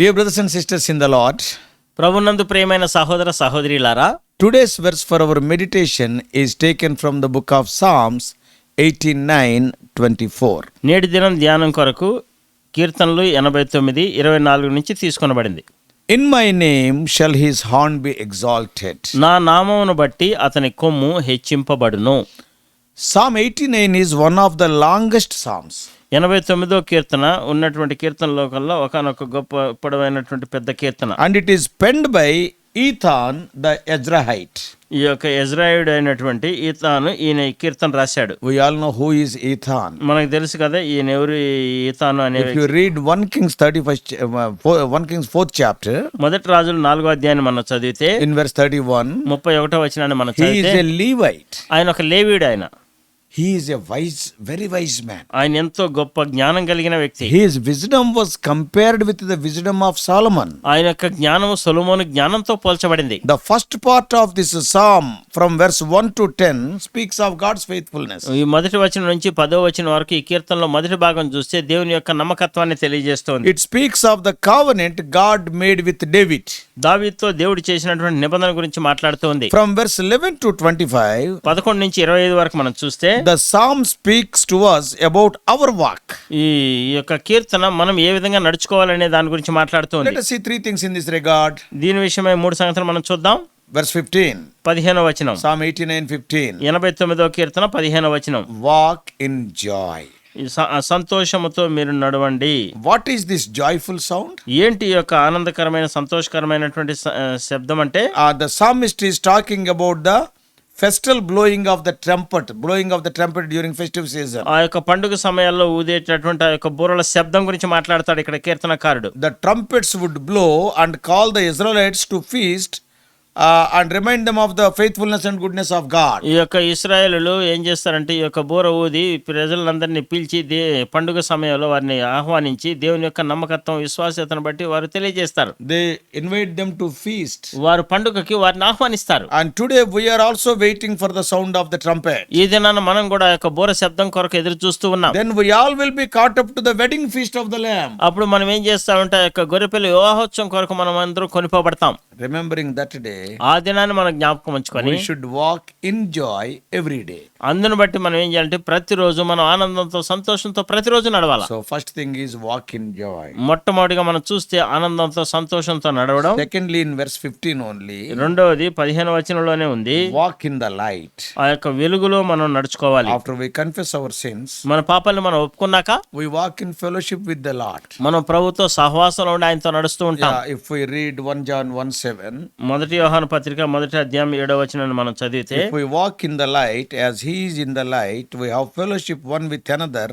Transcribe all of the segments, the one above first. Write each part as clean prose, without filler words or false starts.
Dear brothers and sisters in the Lord, ప్రభునందు ప్రియమైన సహోదర సహోదరీలారా, today's verse for our meditation is taken from the book of Psalms 89:24. నేటి దినం ధ్యానం కొరకు కీర్తనలు 89:24 నుంచి తీసుకొనబడింది. In my name shall his horn be exalted. నా నామమును బట్టి అతని కొమ్ము హెచ్చింపబడును. Psalm 89 is one of the longest psalms. 89వ కీర్తన ఉన్నటువంటి కీర్తనలో కల్లా ఒకనొక గొప్ప పొడవైనటువంటి పెద్ద కీర్తన. And it is penned by Ethan the Ezrahite. ఈ యొక్క ఎజ్రాయుడు అయినటువంటి ఈతాను ఈయన ఈ కీర్తన రాశాడు. We all know who is Ethan. మనకు తెలుసు కదా ఈయన ఎవరు ఈతాను అనే. If you read 1 Kings 4th chapter, మొదటి రాజులు 4వ అధ్యాయాన్ని మనం చదివితే in verse 31, 31వ వచనాన్ని మనం he is చదివితే a Levite. ఆయన ఒక లేవీయుడు. ఆయన He is a very wise man. ఆయన ఎంతో గొప్ప జ్ఞానం కలిగిన వ్యక్తి. His wisdom was compared with the wisdom of Solomon. ఆయన యొక్క జ్ఞానము సొలొమోను జ్ఞానంతో పోల్చబడింది. The first part of this psalm from verse 1 to 10 speaks of God's faithfulness. ఈ మొదటి వచనం నుంచి 10వ వచనం వరకు ఈ కీర్తనలో మొదటి భాగం చూస్తే దేవుని యొక్క నమ్మకత్వాన్ని తెలియజేస్తోంది. It speaks of the covenant God made with David. దావీదుతో దేవుడు చేసినటువంటి నిబంధన గురించి మాట్లాడుతోంది. From verse 11 to 25, 11 నుంచి 25 వరకు మనం చూస్తే the psalm speaks to us about our walk. ఈ యొక్క కీర్తన మనం ఏ విధంగా నడుచుకోవాలనే దాని గురించి మాట్లాడుతోంది. Let us see three things in this regard. దీని విషయమై 3 సంగతులు మనం చూద్దాం. Verse 15, 15వ వచనం, Psalm 89:15. 89వ కీర్తన 15వ వచనం. Walk in joy. ఈ సంతోషముతో మీరు నడవండి. What is this joyful sound? ఏంటి ఈ యొక్క ఆనందకరమైన సంతోషకరమైనటువంటి శబ్దం అంటే? The psalmist is talking about the festal blowing of the trumpet during festive season. ఆ యొక్క పండుగ సమయాల్లో ఊదేటటువంటి ఆ యొక్క బూరల శబ్దం గురించి మాట్లాడతాడు ఇక్కడ కీర్తనకారుడు. The trumpets would blow and call the Israelites to feast and remind them of the faithfulness and goodness of God. ఈ యొక్క ఇశ్రాయేలులు ఏం చేస్తారంటే ఈ యొక్క బూర ఊది ప్రజలందరినీ పిలిచి పండుగ సమయంలో వారిని ఆహ్వానించి దేవుని యొక్క నమ్మకత్వం విశ్వాసతను బట్టి వారు తెలియజేస్తారు. They invite them to feast. వారు పండుగకి వారిని ఆహ్వానిస్తారు. And today we are also waiting for the sound of the trumpet. ఈ దినాన మనం కూడా ఆ యొక్క బూర శబ్దం కొరకు ఎదురు చూస్తూ ఉన్నాం. Then we all will be caught up to the wedding feast of the Lamb. అప్పుడు మనం ఏం చేస్తామంటే ఆ యొక్క గొర్రెపిల్ల వివాహోత్సవం కొరకు మనం అందరం కొనిపోబడతాం. Remembering that day, ఆ దినాన్ని మనం జ్ఞాపకం ఉంచుకొని we should walk in joy every day. అందును బట్టి మనం ఏం చేయాలంటే ప్రతిరోజు మనం ఆనందంతో సంతోషంతో ప్రతిరోజు నడవాలి. So first thing is walk in joy. మొట్టమొదటిగా మనం చూస్తే ఆనందంతో సంతోషంతో నడవడం. Secondly, in verse 15 only, రెండవది 15వ వచనంలోనే ఉంది, walk in the light. ఆ యొక్క వెలుగులో మనం నడుచుకోవాలి. After we confess our sins, మన పాపాలను మనం ఒప్పుకున్నాక we walk in fellowship with the Lord. మనం ప్రభువుతో సహవాసంలో ఉండి ఆయనతో నడుస్తూ ఉంటాం. If we read 1 John 1:7, మొదటి యోహాను పత్రిక మొదటి అధ్యాయం 7వ వచనాన్ని మనం చదివితే, if we walk in the light as he is in the light, we have fellowship one with another,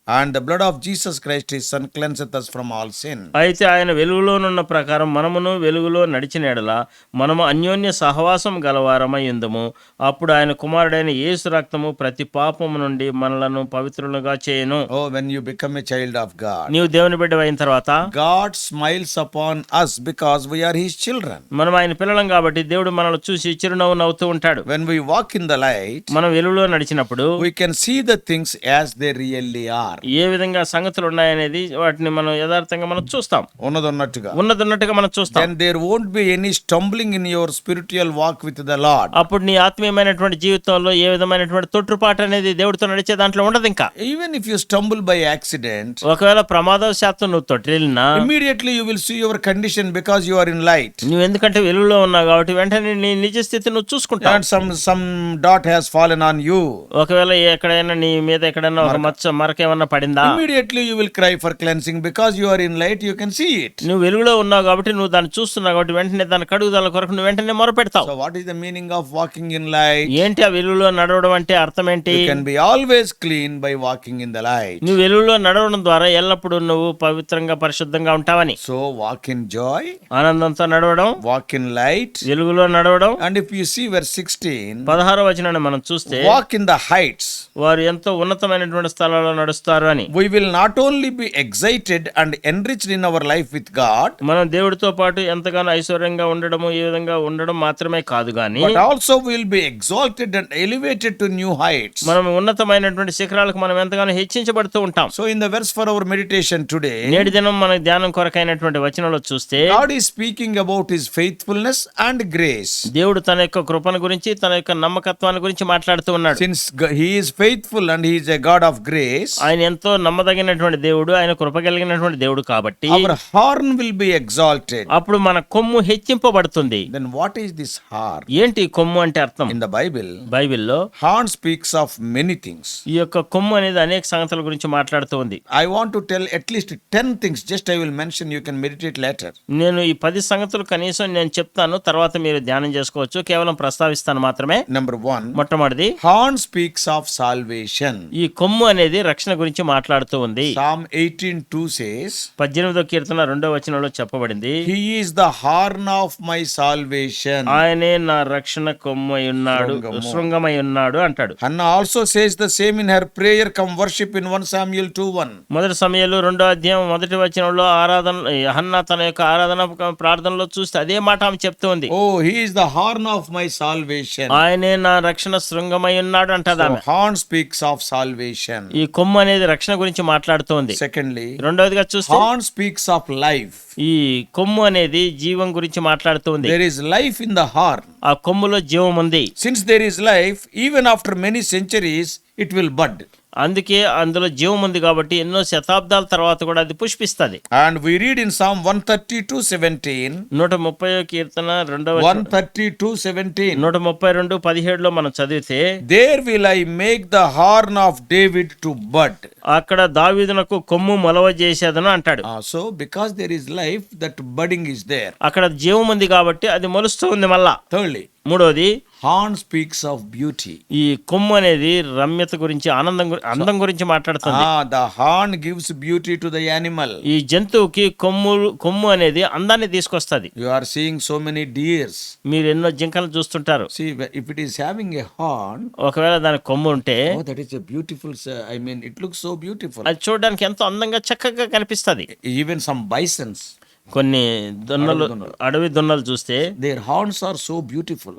and the blood of Jesus Christ his son cleanseth us from all sin. అయితే ఆయన వెలుగులోనున్న ప్రకారం మనమును వెలుగులో నడిచిన ఎడల మనము అన్యోన్య సహవాసం గలవారమై ఉందుము. అప్పుడు ఆయన కుమారుడైన యేసు రక్తము ప్రతి పాపము నుండి మనలను పవిత్రులుగా చేయను. Oh, when you become a child of God, నీవు దేవుని బిడ్డ అయిన తర్వాత God smiles upon us because we are his children. మనం ఆయన పిల్లలం కాబట్టి దేవుడు మనల్ని చూసి చిరునవ్వు నవ్వుతూ ఉంటాడు. When we walk in the light, మనం వెలుగులో నడిచినప్పుడు we can see the things as they really are. ఏ విధంగా సంగతులు ఉన్నాయనేది వాటిని మనం యథార్థంగా మనం చూస్తాం. ఉన్నట్టుగా మనం చూస్తాం. Then there won't be any stumbling in your spiritual walk with the Lord. అప్పుడు నీ ఆత్మీయమైనటువంటి జీవితంలో ఏ విధమైనటువంటి తొట్టుపాటు అనేది దేవుడితో నడిచే దాంట్లో ఉండదు. ఇంకా Even if you stumble by accident, ఒకవేళ ప్రమాదవశాత్తు నువ్వు తొట్టిల్లినా immediately you will see your condition because you are in light. నువ్వు ఎందుకంటే వెలుగులో ఉన్నావు కాబట్టి వెంటనే నీ నిజ స్థితి నువ్వు చూసుకుంటావు. And some dot has fallen on you. ఒకవేళ ఎక్కడైనా నీ మీద ఎక్కడైనా ఒక మరకేమన్నా పడిందా, immediately you will cry for cleansing because you are in light, you can see it. నువ్వు వెలుగులో ఉన్నావు కాబట్టి నువ్వు దాన్ని చూస్తున్నావు కాబట్టి వెంటనే దాని కడుగుదల కొరకు నువ్వు వెంటనే మొరపెడతావు. So what is the meaning of walking in light? ఏంటి ఆ వెలుగులో నడవడం అంటే అర్థం ఏంటి? You can be always clean by walking in the light. నువ్వు వెలుగులో నడవడం ద్వారా ఎల్లప్పుడూ నువ్వు పవిత్రంగా పరిశుద్ధంగా ఉంటావని. So walk in joy, ఆనందంతో నడవడం, walk in light, వెలుగులో నడవడం. and if you see verse 16, 16వ వచనాన్ని మనం చూస్తే, walk in the heights. వారు ఎంతో ఉన్నతమైనటువంటి స్థలాల్లో నడుస్తారు. చూస్తారు అని. we will not only be excited and enriched in our life with God, మనం దేవుడితో పాటు ఎంతగానో ఐశ్వర్యంగా ఉండడము, ఈ విధంగా ఉండడం మాత్రమే కాదు గాని, but also we will be exalted and elevated to new heights. మనం ఉన్నతమైనటువంటి శిఖరాలకు మనం ఎంతగానో హెచ్చించబడుతూ ఉంటాం. So in the verse for our meditation today, నేటి దినం మన ధ్యానం కొరకైనటువంటి వచనంలో చూస్తే God is speaking about his faithfulness and grace. దేవుడు తన యొక్క కృపను గురించి, తన యొక్క నమ్మకత్వాన్ని గురించి మాట్లాడుతూ ఉన్నాడు. Since he is faithful and he is a God of grace, ఆయన ఎంతో నమ్మదగినటువంటి దేవుడు, ఆయన కృప కలిగినటువంటి దేవుడు కాబట్టి our horn will be exalted. అప్పుడు మన కొమ్ము హెచ్చింపబడుతుంది. Then what is this horn? ఏంటి కొమ్ము అంటే అర్థం? In the Bible, బైబిల్లో horn speaks of many things. ఈ యొక్క కొమ్ము అనేది అనేక సంగతుల గురించి మాట్లాడుతూ ఉంది. I want to tell at least 10 things. Just I will mention, you can meditate later. నేను ఈ 10 సంగతులు కనీసం నేను చెప్తాను, తర్వాత మీరు ధ్యానం చేసుకోవచ్చు. కేవలం ప్రస్తావిస్తాను మాత్రమే. Number 1, మొట్టమొదటిది, horn speaks of salvation. ఈ కొమ్ము అనేది రక్షణ గురించి మాట్లాడుతూ ఉంది. Psalm 18:2 says, 18వ కీర్తన 2వ వచనంలో చెప్పబడింది, he is the horn of my salvation. ఆయనే నా రక్షణ కొమ్మై ఉన్నాడు, శృంగమై ఉన్నాడు అంటాడు. Hannah also says the same in her prayer, come worship, in 1 Samuel 2:1. మొదటి సమయంలో 2వ అధ్యాయం 1వ వచనంలో ఆరాధన, హన్నా తన యొక్క ఆరాధన ప్రార్థనలో చూస్తే అదే మాట ఆమె చెప్తూ ఉంది. Oh, he is the horn of my salvation. ఆయనే నా రక్షణ శృంగమై ఉన్నాడు అంటది ఆమె. Horn speaks of salvation. ఈ కొమ్ము అనేది రక్షణ గురించి మాట్లాడుతోంది. Secondly, రెండవదిగా చూస్తే horn speaks of life. ఈ కొమ్ము అనేది జీవం గురించి మాట్లాడుతుంది. There is life in the horn. ఆ కొమ్ములో జీవం ఉంది. Since there is life, even after many centuries, it will bud. అందుకే అందులో జీవం ఉంది కాబట్టి ఎన్నో శతాబ్దాల తర్వాత కూడా అది పుష్పిస్తుంది. And we read in Psalm 132:17. 130వ కీర్తన 2వ 132:17. 132:17లో మనం చదివితే, There will I make the horn of David to bud. అక్కడ దావీదునకు కొమ్ము మొలవ చేసేదను అంటాడు. So because there is life, that budding is there. అక్కడ జీవం ఉంది కాబట్టి అది మొలుస్తూ ఉంది మళ్ళా. Thirdly, మూడోది, horn speaks of beauty. ఈ కొమ్ము అనేది రమ్యత గురించి, అందం గురించి మాట్లాడుతుంది. The horn gives beauty to the animal. ఈ జంతువుకి కొమ్ము అనేది అందాన్ని తీసుకొస్తది. You are seeing so many deers. మీరు ఎన్నో జింకలు చూస్తుంటారు. See, if it is having a horn, ఒకవేళ దానికి కొమ్ము ఉంటే oh, that is a beautiful, it looks so beautiful. అది చూడడానికి ఎంతో అందంగా చక్కగా కనిపిస్తది. Even some bisons, కొన్ని దున్నలు, అడవి దున్నలు చూస్తే their horns are so beautiful.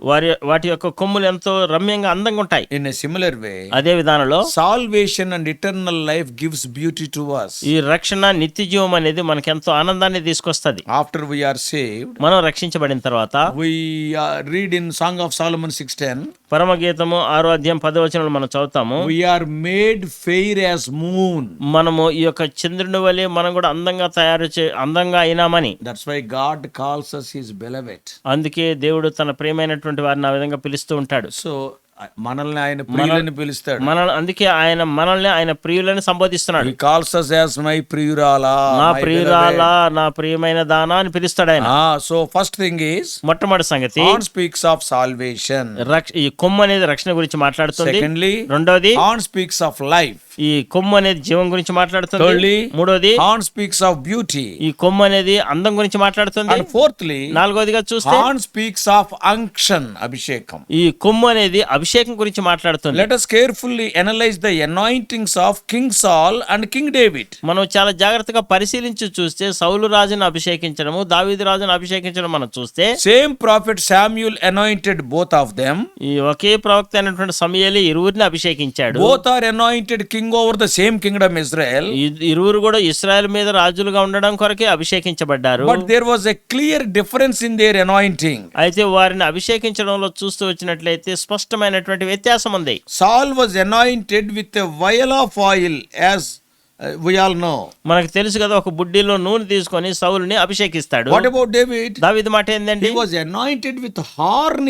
వాటి యొక్క కొమ్ములు ఎంతో రమ్యంగా అందంగా ఉంటాయి. In a similar way, అదే విధానంలో salvation and eternal life gives beauty to us. ఈ రక్షణ, నిత్య జీవం అనేది మనకి ఎంతో ఆనందాన్ని తీసుకొస్తది. After we are saved, మనం రక్షించబడిన తర్వాత we read in Song of Solomon 6:10, పరమగీతము 6వ అధ్యాయం 10వ వచనంలో మనం చదువుతాము, we are made fair as moon. మనము ఈ యొక్క చంద్రుని వలె మనం కూడా అందంగా అయినామని. That's why God calls us his beloved. అందుకే దేవుడు తన ప్రియమైనటువంటి వారిని ఆ విధంగా పిలుస్తూ ఉంటాడు. So మనల్ని ఆయన ప్రియులని పిలుస్తాడు. అందుకే ఆయన మనల్ని ఆయన ప్రియులని సంబోధిస్తున్నాడు. He calls us as my ప్రియురాలా, నా ప్రియురాలా, నా ప్రియమైన దానా అని పిలుస్తాడు ఆయన. So first thing is, మొట్టమొదటి సంగతి, horn speaks of salvation. ఈ కొమ్ము అనేది రక్షణ గురించి మాట్లాడుతుంది. Secondly, రెండోది, horn speaks of life. ఈ కొమ్ము అనేది జీవం గురించి మాట్లాడుతుంది. Thirdly, మూడోది, horn speaks of beauty. ఈ కొమ్ము అనేది అందం గురించి మాట్లాడుతుంది. And fourthly, నాలుగోదిగా చూస్తే, horn speaks of unction, అభిషేకం. ఈ కొమ్ము అనేది అభిషేకం గురించి మాట్లాడుతుంది. Let us carefully analyze the anointings of King Saul and King David. మనం చాలా జాగ్రత్తగా పరిశీలించి చూస్తే సౌలు రాజును అభిషేకించడము, దావీదు రాజును అభిషేకించడం మనం చూస్తే, same prophet Samuel anointed both of them. ఈ ఒకే ప్రవక్త అయినటువంటి సమూయేలు ఇరువురిని అభిషేకించాడు. Both are anointed king over the same kingdom Israel. ఇరువురు కూడా ఇశ్రాయేల్ మీద రాజులుగా ఉండడం కొరకే అభిషేకించబడ్డారు. But there was a clear difference in their anointing. అయితే వారిని అభిషేకించడంలో చూస్తూ వచ్చినట్లయితే స్పష్టమైనటువంటి వ్యత్యాసం ఉంది. Saul was anointed with a vial of oil, as we all know. మనకు తెలుసు కదా, ఒక బుడ్డిలో నూనె తీసుకొని సౌలుని అభిషేకిస్తాడు. What about David? దావీదు మాట ఏందండి? He was anointed with horn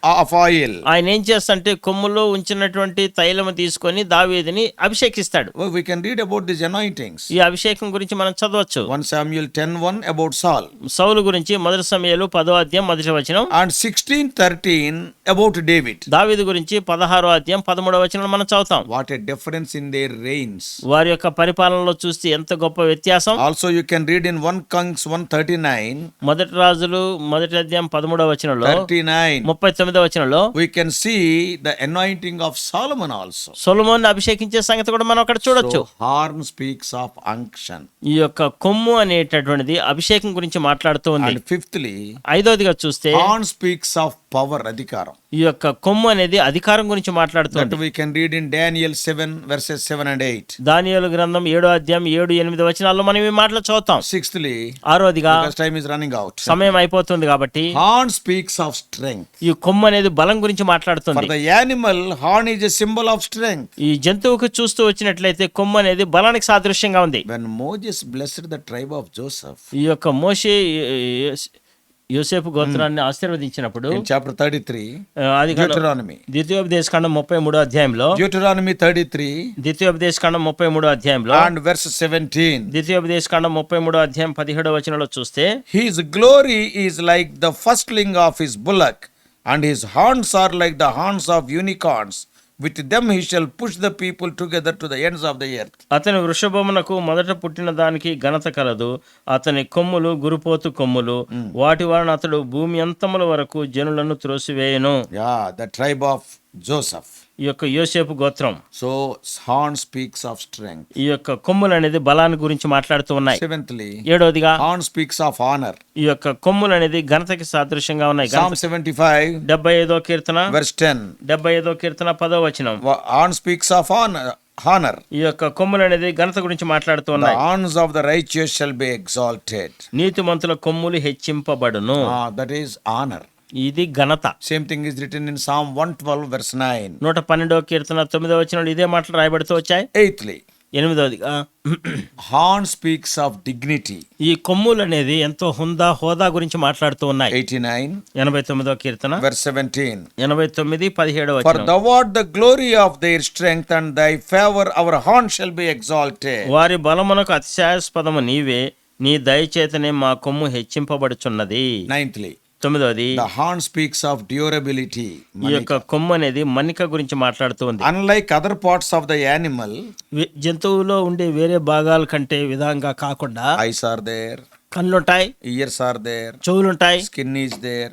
of oil. ఆయన ఏం చేస్తంటే కొమ్ములో ఉంచినటువంటి తైలము తీసుకొని దావీదుని అభిషేకిస్తాడు. We can read about these anointings. ఈ అభిషేకం గురించి మనం చదవచ్చు. 1 Samuel 10:1 about Saul. సౌలు గురించి మొదటి సమూయేలు 10వ అధ్యాయం 1వ వచనం. And 16:13 about David. దావీదు గురించి 16వ అధ్యాయం 13వ వచనం మనం చదువుతాం. What a difference in their reigns. వారి యొక్క పరిపాలనలో చూస్తే ఎంత గొప్ప వ్యత్యాసం. Also you can read in 1 Kings 1:39. మొదటి రాజులు మొదటి అధ్యాయం 13వ వచనంలో 39. 39వ వచనంలో we can see the anointing of Solomon also. సొలొమోను అభిషేకించే సంగతి కూడా మనం అక్కడ చూడొచ్చు. So, horn speaks of unction. ఈ యొక్క కొమ్ము అనేటటువంటిది అభిషేకం గురించి మాట్లాడుతూ ఉంది. And fifthly, ఐదోదిగా చూస్తే horn speaks of power, adhikaram. ఈ యొక్క కొమ్ము అనేది అధికారం గురించి That మాట్లాడుతుంది. we can read in Daniel 7 verses 7 and 8. దానియేలు గ్రంథం 7వ అధ్యాయం 7-8 వచనాల్లో మనం ఈ మాటలు చదువుతాం. Sixthly, ఆరోదిగా because time is running out, సమయం అయిపోతుంది కాబట్టి horn speaks of strength. ఈ కొమ్ము అనేది బలం గురించి For మాట్లాడుతుంది. the animal, horn is a symbol of strength. ఈ జంతువుకు చూస్తూ వచ్చినట్లయితే కొమ్ము అనేది బలానికి సాదృశ్యంగా ఉంది. When Moses blessed the tribe of Joseph ఈ యొక్క మోషే యోసేపు గోత్రాన్ని ఆశీర్వదించినప్పుడు in chapter 33, అది Deuteronomy. ద్వితీయోపదేశకాండం 33వ అధ్యాయంలో Deuteronomy 33 ద్వితీయోపదేశకాండం 33వ అధ్యాయంలో and verse 17. ద్వితీయోపదేశకాండం 33వ అధ్యాయం 17వ వచనంలో చూస్తే His glory is like the firstling of his bullock, and his horns are like the horns of unicorns. With them he shall push the people together to the ends of the earth. అతని వృషభమునకు మొదట పుట్టిన దానికి ఘనత కలదు. అతని కొమ్ములు గురుపోతు కొమ్ములు, వాటి వలన అతడు భూమి అంతముల వరకు జనులను త్రోసివేయను. Yeah, the tribe of Joseph. ఈ యొక్క యోసేపు గోత్రం. So horn speaks of strength. ఈ యొక్క కొమ్ములు అనేది బలాన్ని గురించి మాట్లాడుతూ ఉన్నాయి. Seventhly, ఏడవదిగా horn speaks of honor. ఈ యొక్క కొమ్ములు అనేది ఘనతకి సాదృశ్యంగా ఉన్నాయి. Psalm 75 75వ కీర్తన verse 10. 75వ కీర్తన 10వ వచనం. Horn speaks of honor. ఈ యొక్క కొమ్ములు అనేది ఘనత గురించి మాట్లాడుతూ The ఉన్నాయి. horns of the righteous shall be exalted. నీతిమంతుల కొమ్ములు హెచ్చింపబడును. That is honor. ఇది ఘనత. Same thing is written in Psalm 112 verse 9. 112వ కీర్తన 9వ వచనంలో ఇదే మాటలు రాయబడుతూ వచ్చాయి. Eighthly, 8వదిగా horn speaks of dignity. ఈ కొమ్ములు అనేది ఎంతో హోదా గురించి మాట్లాడుతూ ఉన్నాయి. 89 89వ కీర్తన verse 17. 89 17వ For వచనం. thou art the glory of their strength, and thy favor our horn shall be exalted. వారి బలమునకు అతిశయాస్పదము నీవే, నీ దయచేతనే మా కొమ్ము హెచ్చింపబడుచున్నది. Ninthly, 9వది the horn speaks of durability. ఈ యొక్క కొమ్ము అనేది మన్నిక గురించి మాట్లాడుతూ ఉంది. Unlike other parts of the animal, జంతువులో ఉండే వేరే భాగాల కంటే విధంగా కాకుండా eyes are there, కళ్ళుంటాయి, ears are there, చెవులుంటాయి, skin is there,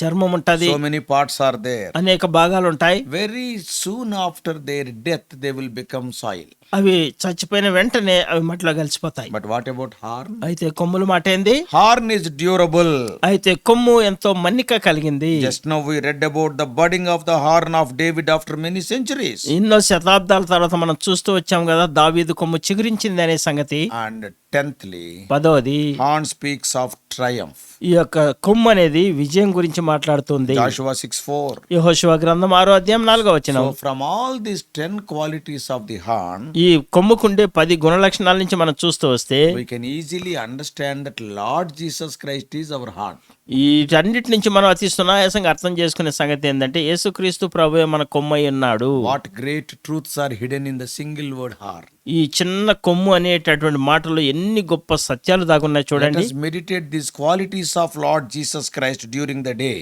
చర్మం ఉంటది, so many parts are there. అనేక భాగాలు ఉంటాయి. Very soon after their death, they will become soil. అవి చచ్చిపోయిన వెంటనే అవి మట్టిలో కలిసిపోతాయి. But what about horn? అయితే కొమ్ముల మాట ఏంది? Horn is durable. అయితే కొమ్ము ఎంతో మన్నిక కలిగింది. Just now we read about the budding of the horn of David after many centuries. ఎన్నో శతాబ్దాల తర్వాత మనం చూస్తూ వచ్చాం కదా, దావీదు కొమ్ము చిగురించింది అనే సంగతి. And tenthly, 10వది horn speaks of triumph. ఈ యొక్క కొమ్ము అనేది విజయం గురించి మాట్లాడుతుంది. Joshua 6:4. యెహోషువ గ్రంథం 6వ అధ్యాయం 4వ వచనం. So from all these 10 qualities of the horn, ఈ కొమ్ముకుండే 10 గుణ లక్షణాల నుంచి మనం చూస్తూ వస్తే we can easily understand that Lord Jesus Christ is our horn. వీటన్నిటి నుంచి మనం అతి సునాయాసంగా అర్థం చేసుకునే సంగతి ఏంటంటే యేసుక్రీస్తు ప్రభువే మన కొమ్మై ఉన్నాడు. What great truths are hidden in the single word horn. ఈ చిన్న కొమ్ము అనేటటువంటి మాటలో ఎన్ని గొప్ప సత్యాలు దాగున్నాయి Let చూడండి. us meditate these qualities of Lord Jesus Christ during the day.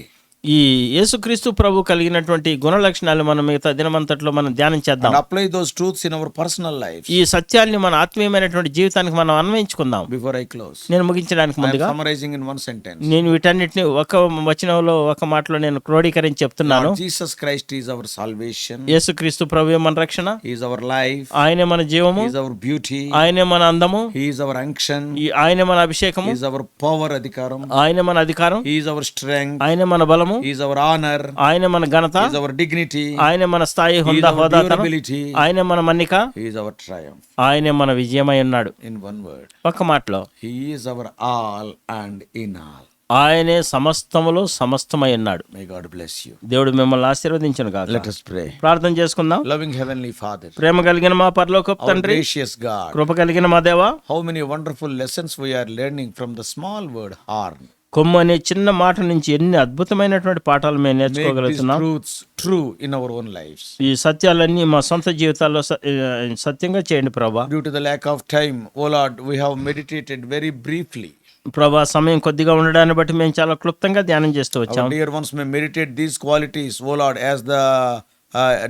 ఈ యేసుక్రీస్తు ప్రభు కలిగినటువంటి గుణ లక్షణాలు మనం మిగతా దినమంతట్లో మనం ధ్యానం చేద్దాం. And apply those truths in our personal lives. ఈ సత్యాల్ని మన ఆత్మీయమైనటువంటి జీవితానికి మనం అన్వయించుకుందాం. Before I close, నేను ముగించడానికి I am ముందుగా summarizing in one sentence. నేను వీటన్నిటిని ఒక వచనంలో ఒక మాటలో నేను క్రోడీకరించి చెప్తున్నాను. Lord Jesus Christ is our salvation. యేసుక్రీస్తు ప్రభువే మన రక్షణ, He is our life. ఆయనే మన జీవము, He is our beauty. ఆయనే మన అందము, He is our unction. ఆయనే మన అభిషేకము, He is our power, adhikaram. ఆయనే మన అధికారం, He is our strength. ఆయనే మన బలము, He is our honor. ఆయనే మన ఘనత, He is our dignity. ఆయనే మన స్థాయి He is హోదా our హోదాతనం, durability. ఆయనే మన మన్నిక, He is our triumph. ఆయనే మన విజయమై ఉన్నాడు. In one word, ఒక మాటలో He is our all and in all. ఆయనే సమస్తములో సమస్తమై ఉన్నాడు. May God bless you. దేవుడు మిమ్మల్ని ఆశీర్వదించును గాక. Let us pray. ప్రార్థన చేసుకుందాం. Loving Heavenly Father, ప్రేమ కలిగిన మా పరలోకపు our తండ్రి, gracious God, కృప కలిగిన మా దేవా, how many wonderful lessons we are learning from the small word horn. కొమ్ము అనే చిన్న మాట నుంచి ఎన్ని అద్భుతమైనటువంటి పాఠాలు మేము Make these నేర్చుకోగలుగుతున్నాం. truths true in our own lives. ఈ సత్యాలన్నీ మా సొంత జీవితాల్లో సత్యంగా చేయండి ప్రభా. Due to the lack of time, oh Lord, we have meditated very briefly. ప్రభా, సమయం కొద్దిగా ఉండడాన్ని బట్టి మేము చాలా క్లుప్తంగా ధ్యానం చేస్తూ వచ్చాం. Our dear ones may meditate these qualities, oh Lord, as the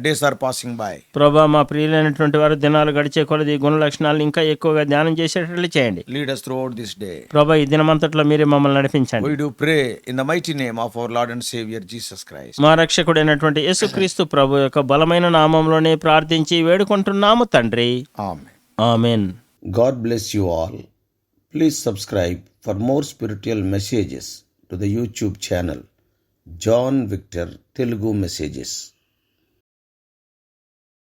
days are passing by. ప్రభా మా ప్రియులైనటువంటి వారు దినాలు గడిచే కొలది ఈ గుణ లక్షణాలను ఇంకా ఎక్కువగా ధ్యానం చేసేటట్లు చేయండి. Lead us throughout this day. ప్రభా ఈ దినమంతట్లో మీరే మమ్మల్ని నడిపించండి. We do pray in the mighty name of our Lord and Savior Jesus Christ. మా రక్షకుడైనటువంటి యేసుక్రీస్తు ప్రభు యొక్క బలమైన నామంలోనే ప్రార్థించి వేడుకుంటున్నాము తండ్రి. Amen. Amen. God bless you all. Please subscribe for more spiritual messages to the YouTube channel John Victor Telugu Messages.